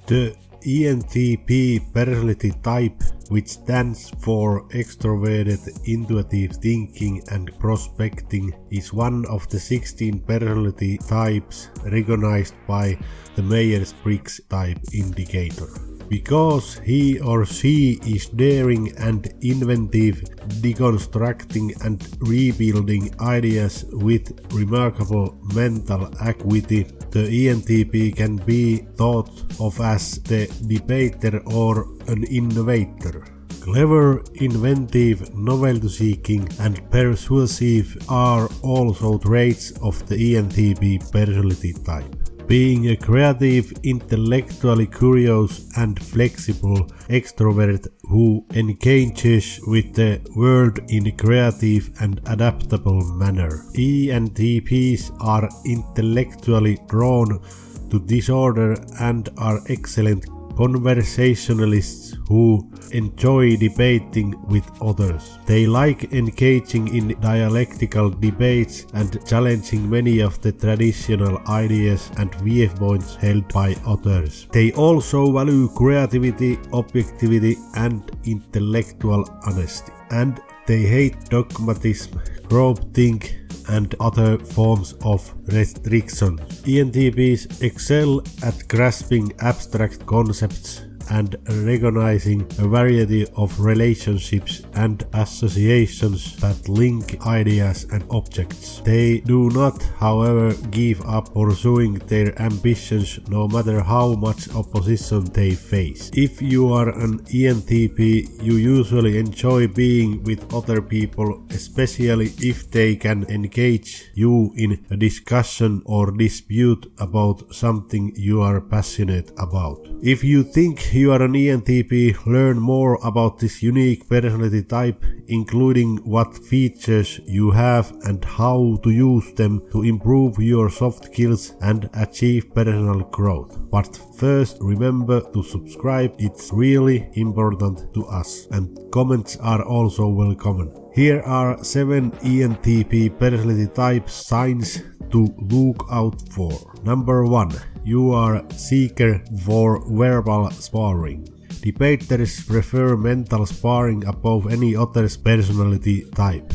The ENTP personality type, which stands for extroverted, intuitive thinking and prospecting, is one of the 16 personality types recognized by the Myers-Briggs Type Indicator. Because he or she is daring and inventive, deconstructing and rebuilding ideas with remarkable mental acuity, the ENTP can be thought of as the debater or an innovator. Clever, inventive, novelty-seeking and persuasive are also traits of the ENTP personality type. Being a creative, intellectually curious and flexible extrovert who engages with the world in a creative and adaptable manner. ENTPs are intellectually drawn to disorder and are excellent conversationalists who enjoy debating with others. They like engaging in dialectical debates and challenging many of the traditional ideas and viewpoints held by others. They also value creativity, objectivity and intellectual honesty. And they hate dogmatism, groupthink and other forms of restriction. ENTPs excel at grasping abstract concepts and recognizing a variety of relationships and associations that link ideas and objects. They do not, however, give up pursuing their ambitions no matter how much opposition they face. If you are an ENTP, you usually enjoy being with other people, especially if they can engage you in a discussion or dispute about something you are passionate about. If you think you are an ENTP, learn more about this unique personality type, including what features you have and how to use them to improve your soft skills and achieve personal growth. But first, remember to subscribe, it's really important to us, and comments are also welcome. Here are 7 ENTP personality type signs to look out for. Number 1. You are a seeker for verbal sparring. Debaters prefer mental sparring above any other personality type,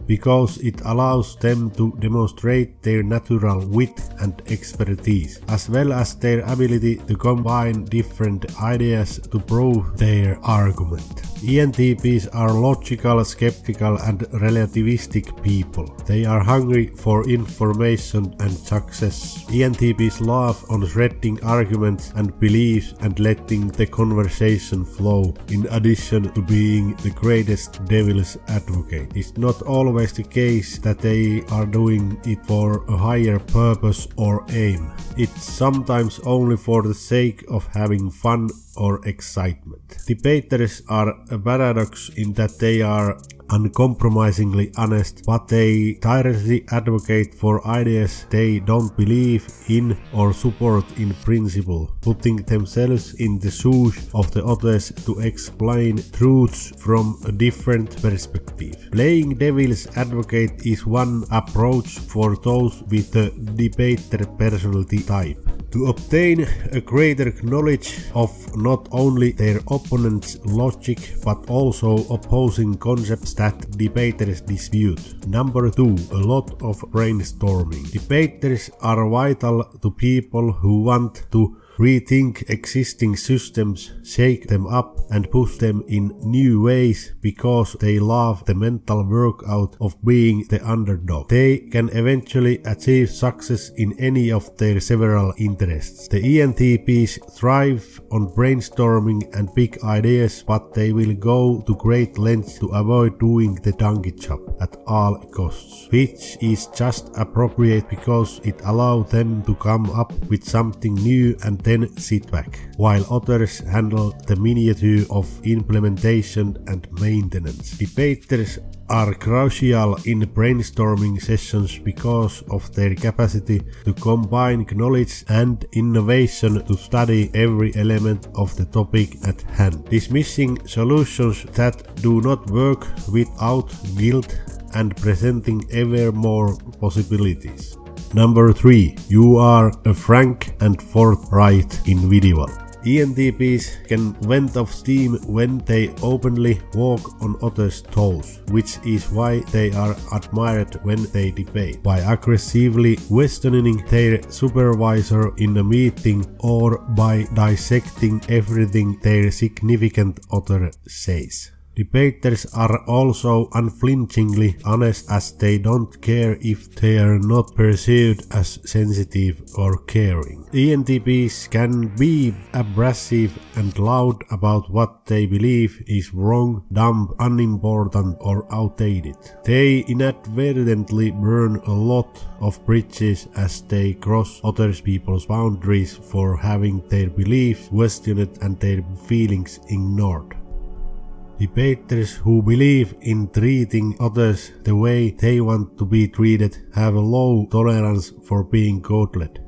because it allows them to demonstrate their natural wit and expertise, as well as their ability to combine different ideas to prove their argument. ENTPs are logical, skeptical and relativistic people. They are hungry for information and success. ENTPs love on threading arguments and beliefs and letting the conversation flow, in addition to being the greatest devil's advocate. It's not always the case that they are doing it for a higher purpose or aim. It's sometimes only for the sake of having fun or excitement. Debaters are a paradox in that they are uncompromisingly honest, but they tirelessly advocate for ideas they don't believe in or support in principle, putting themselves in the shoes of the others to explain truths from a different perspective. Playing devil's advocate is one approach for those with the debater personality type. To obtain a greater knowledge of not only their opponent's logic but also opposing concepts that debaters dispute. Number 2. A lot of brainstorming. Debaters are vital to people who want to rethink existing systems, shake them up and push them in new ways because they love the mental workout of being the underdog. They can eventually achieve success in any of their several interests. The ENTPs thrive on brainstorming and big ideas, but they will go to great lengths to avoid doing the donkey job at all costs, which is just appropriate because it allows them to come up with something new and then sit back, while others handle the minutiae of implementation and maintenance. Debaters are crucial in brainstorming sessions because of their capacity to combine knowledge and innovation to study every element of the topic at hand, dismissing solutions that do not work without guilt and presenting ever more possibilities. Number 3. You are a frank and forthright individual. ENTPs can vent of steam when they openly walk on others' toes, which is why they are admired when they debate, by aggressively questioning their supervisor in a meeting or by dissecting everything their significant other says. Debaters are also unflinchingly honest, as they don't care if they are not perceived as sensitive or caring. ENTPs can be abrasive and loud about what they believe is wrong, dumb, unimportant or outdated. They inadvertently burn a lot of bridges as they cross other people's boundaries for having their beliefs questioned and their feelings ignored. Debaters who believe in treating others the way they want to be treated have a low tolerance for being coddled,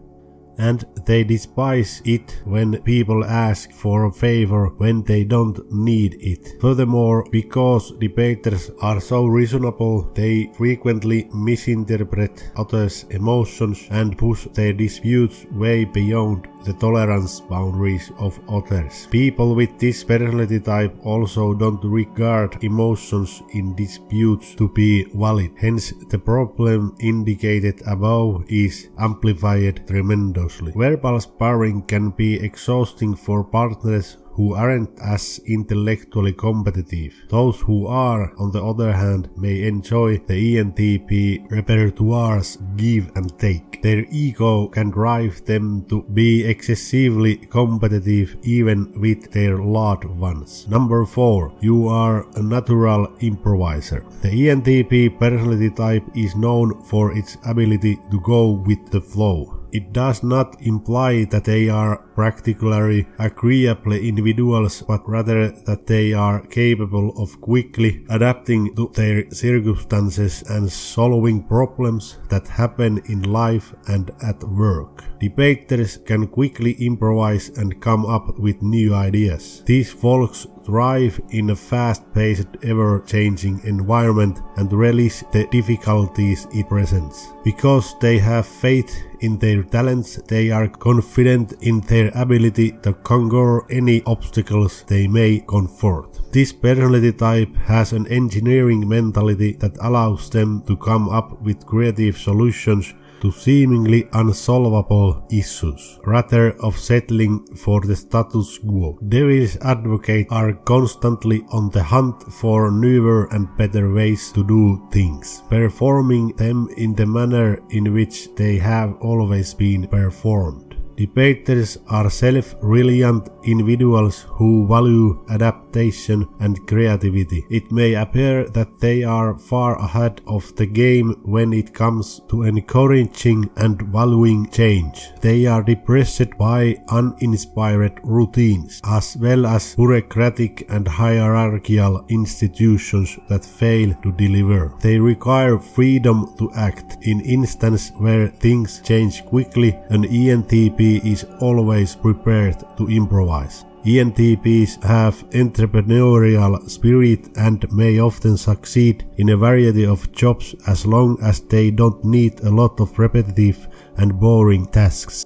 and they despise it when people ask for a favor when they don't need it. Furthermore, because debaters are so reasonable, they frequently misinterpret others' emotions and push their disputes way beyond the tolerance boundaries of others. People with this personality type also don't regard emotions in disputes to be valid, hence the problem indicated above is amplified tremendously. Verbal sparring can be exhausting for partners who aren't as intellectually competitive. Those who are, on the other hand, may enjoy the ENTP repertoire's give and take. Their ego can drive them to be excessively competitive even with their loved ones. Number 4. You are a natural improviser. The ENTP personality type is known for its ability to go with the flow. It does not imply that they are particularly agreeable individuals, but rather that they are capable of quickly adapting to their circumstances and solving problems that happen in life and at work. Debaters can quickly improvise and come up with new ideas. These folks thrive in a fast-paced, ever-changing environment and relish the difficulties it presents. Because they have faith in their talents, they are confident in their ability to conquer any obstacles they may confront. This personality type has an engineering mentality that allows them to come up with creative solutions to seemingly unsolvable issues, rather of settling for the status quo. Devil's advocates are constantly on the hunt for newer and better ways to do things, performing them in the manner in which they have always been performed. Debaters are self-reliant individuals who value adaptation and creativity. It may appear that they are far ahead of the game when it comes to encouraging and valuing change. They are depressed by uninspired routines, as well as bureaucratic and hierarchical institutions that fail to deliver. They require freedom to act. In instances where things change quickly, an ENTP is always prepared to improvise. ENTPs have entrepreneurial spirit and may often succeed in a variety of jobs as long as they don't need a lot of repetitive and boring tasks.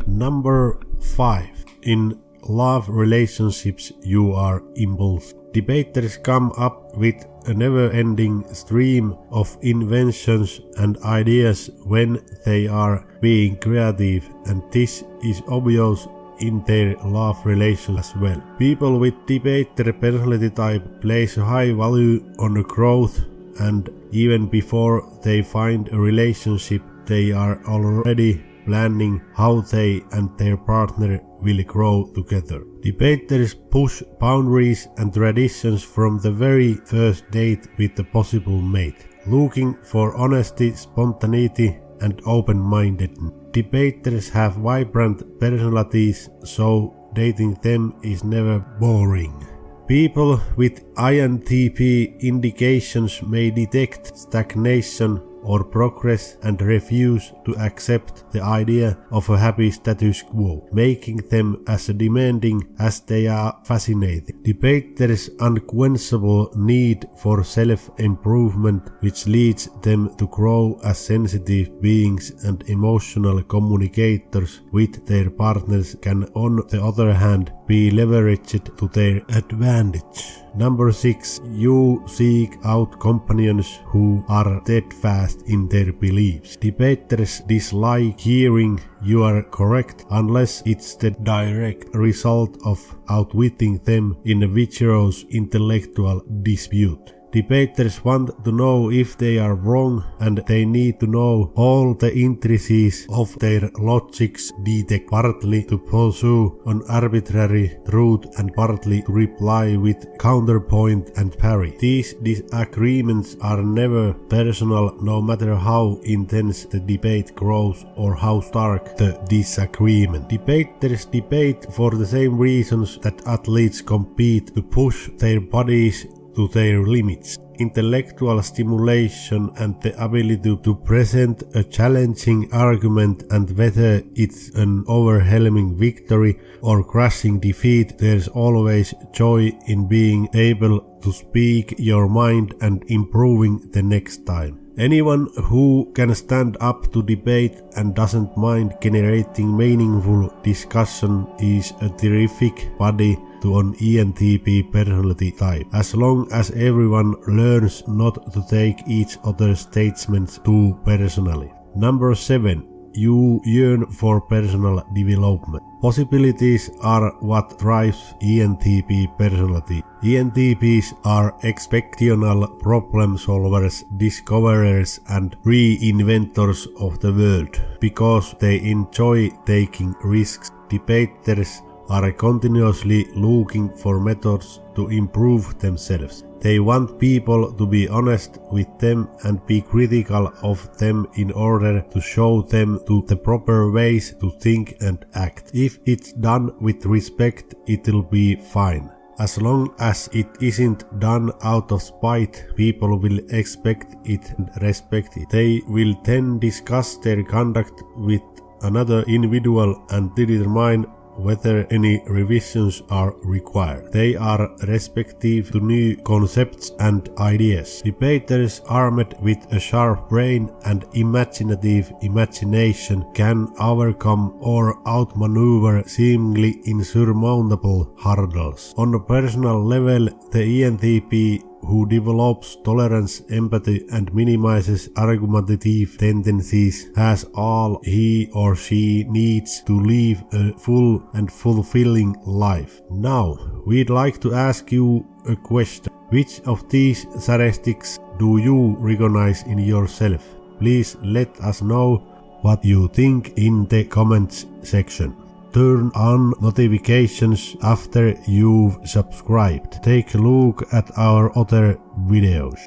Number 5. In love relationships, you are impulsive. Debaters come up with a never-ending stream of inventions and ideas when they are being creative, and this is obvious in their love relations as well. People with debater personality type place a high value on growth, and even before they find a relationship, they are already planning how they and their partner will grow together. Debaters push boundaries and traditions from the very first date with the possible mate, looking for honesty, spontaneity and open-mindedness. Debaters have vibrant personalities, so dating them is never boring. People with INTP indications may detect stagnation or progress and refuse to accept the idea of a happy status quo, making them as demanding as they are fascinating. Debaters' unquenchable need for self-improvement, which leads them to grow as sensitive beings and emotional communicators with their partners, can on the other hand be leveraged to their advantage. Number 6. You seek out companions who are steadfast in their beliefs. Debaters dislike hearing you are correct unless it's the direct result of outwitting them in a vigorous intellectual dispute. Debaters want to know if they are wrong, and they need to know all the intricacies of their logics detect, partly to pursue an arbitrary truth and partly to reply with counterpoint and parry. These disagreements are never personal, no matter how intense the debate grows or how stark the disagreement. Debaters debate for the same reasons that athletes compete, to push their bodies to their limits. Intellectual stimulation and the ability to present a challenging argument, and whether it's an overwhelming victory or crushing defeat, there's always joy in being able to speak your mind and improving the next time. Anyone who can stand up to debate and doesn't mind generating meaningful discussion is a terrific buddy to an ENTP personality type, as long as everyone learns not to take each other's statements too personally. Number 7. You yearn for personal development. Possibilities are what drives ENTP personality. ENTPs are exceptional problem solvers, discoverers and reinventors of the world. Because they enjoy taking risks, debaters are continuously looking for methods to improve themselves. They want people to be honest with them and be critical of them in order to show them the proper ways to think and act. If it's done with respect, it'll be fine. As long as it isn't done out of spite, people will expect it and respect it. They will then discuss their conduct with another individual and determine whether any revisions are required. They are receptive to new concepts and ideas. Debaters armed with a sharp brain and imaginative imagination can overcome or outmaneuver seemingly insurmountable hurdles. On a personal level, the ENTP who develops tolerance, empathy and minimizes argumentative tendencies has all he or she needs to live a full and fulfilling life. Now, we'd like to ask you a question. Which of these characteristics do you recognize in yourself? Please let us know what you think in the comments section. Turn on notifications after you've subscribed. Take a look at our other videos.